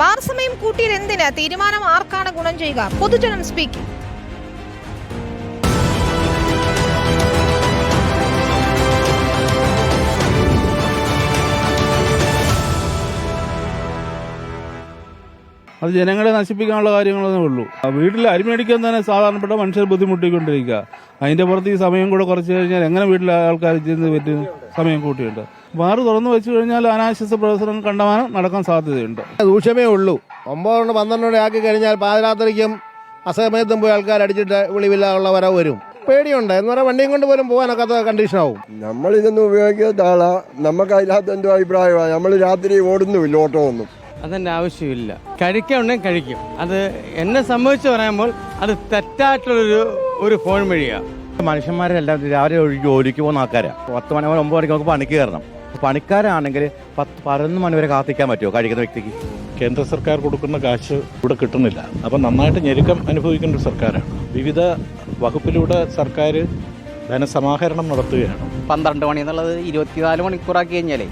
Bar സമയം കൂട്ടിയത് എന്തിന്? തീരുമാനം ആർക്കാണ് ഗുണം ചെയ്യുക? പൊതുജനം സ്പീക്കിംഗ്. അത് ജനങ്ങളെ നശിപ്പിക്കാനുള്ള കാര്യങ്ങളൊന്നേ ഉള്ളൂ. വീട്ടിൽ അരി മേടിക്കാൻ തന്നെ സാധാരണപ്പെട്ട മനുഷ്യർ ബുദ്ധിമുട്ടിക്കൊണ്ടിരിക്കുക. അതിന്റെ പുറത്ത് ഈ സമയം കൂടെ കുറച്ച് കഴിഞ്ഞാൽ എങ്ങനെ വീട്ടിലെ ആൾക്കാർ ചെന്ന് പറ്റും? സമയം കൂട്ടിയുണ്ട്. ബാറ് തുറന്നു വെച്ച് കഴിഞ്ഞാൽ അനാശാസ്യ പ്രവർത്തനം കണ്ടമാനം നടക്കാൻ സാധ്യതയുണ്ട്. ദൂഷ്യമേ ഉള്ളൂ. 9 12 ആക്കി കഴിഞ്ഞാൽ പാതിരാത്രിക്കും അസമയത്തും പോയി ആൾക്കാർ അടിച്ചിട്ട് വിളിവില്ലാനുള്ള വരവ് വരും. പേടിയുണ്ട് എന്ന് പറഞ്ഞാൽ വണ്ടിയും കൊണ്ട് പോലും പോകാനൊക്കെ കണ്ടീഷനാവും. നമ്മളിതൊന്നും ഉപയോഗിക്കാത്ത ആളാ. നമുക്ക് അതിനകത്ത് എന്തോ അഭിപ്രായമാണ്. നമ്മൾ രാത്രി ഓടുന്നുമില്ല ഓട്ടോ ഒന്നും. അതിൻ്റെ ആവശ്യമില്ല. കഴിക്കാനുണ്ടെങ്കിൽ കഴിക്കും. അത് എന്നെ സംബന്ധിച്ച് പറയുമ്പോൾ അത് തെറ്റായിട്ടുള്ളൊരു ഫോൺ വഴിയാണ്. മനുഷ്യന്മാരെല്ലാം രാവിലെ ജോലിക്ക് പോകുന്ന ആൾക്കാരാണ്. 10 മണി 9 മണിക്ക് നമുക്ക് പണിക്ക് കയറണം. പണിക്കാരാണെങ്കിൽ 10-11 മണി വരെ കാത്തിക്കാൻ പറ്റുമോ കഴിക്കുന്ന വ്യക്തിക്ക്? കേന്ദ്ര സർക്കാർ കൊടുക്കുന്ന കാശ് ഇവിടെ കിട്ടുന്നില്ല. അപ്പം നന്നായിട്ട് ഞെരുക്കം അനുഭവിക്കേണ്ട ഒരു സർക്കാരാണ്. വിവിധ വകുപ്പിലൂടെ സർക്കാർ ധനസമാഹരണം നടത്തുകയാണ്. 12 മണി എന്നുള്ളത് 24 മണിക്കൂറാക്കി കഴിഞ്ഞാലേ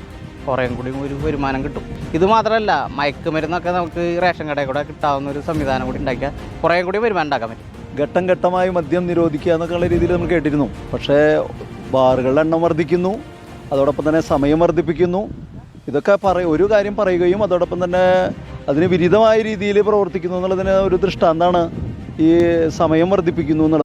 കുറേ കൂടി ഒരു വരുമാനം കിട്ടും. ഇത് മാത്രമല്ല, മയക്കുമരുന്നൊക്കെ നമുക്ക് റേഷൻ കടയിൽ കൂടെ കിട്ടാവുന്ന ഒരു സംവിധാനം കൂടി ഉണ്ടാക്കിയാൽ കുറേ കൂടി വരുമാനം ഉണ്ടാക്കാൻ പറ്റും. ഘട്ടം ഘട്ടമായി മദ്യം നിരോധിക്കുക എന്നൊക്കെയുള്ള രീതിയിൽ നമ്മൾ കേട്ടിരുന്നു. പക്ഷേ ബാറുകളുടെ എണ്ണം വർദ്ധിക്കുന്നു, അതോടൊപ്പം തന്നെ സമയം വർദ്ധിപ്പിക്കുന്നു. ഇതൊക്കെ ഒരു കാര്യം പറയുകയും അതോടൊപ്പം തന്നെ അതിന് വിരുദ്ധമായ രീതിയിൽ പ്രവർത്തിക്കുന്നു എന്നുള്ളതിന് ഒരു ദൃഷ്ടാന്താണ് ഈ സമയം വർദ്ധിപ്പിക്കുന്നു എന്നുള്ളത്.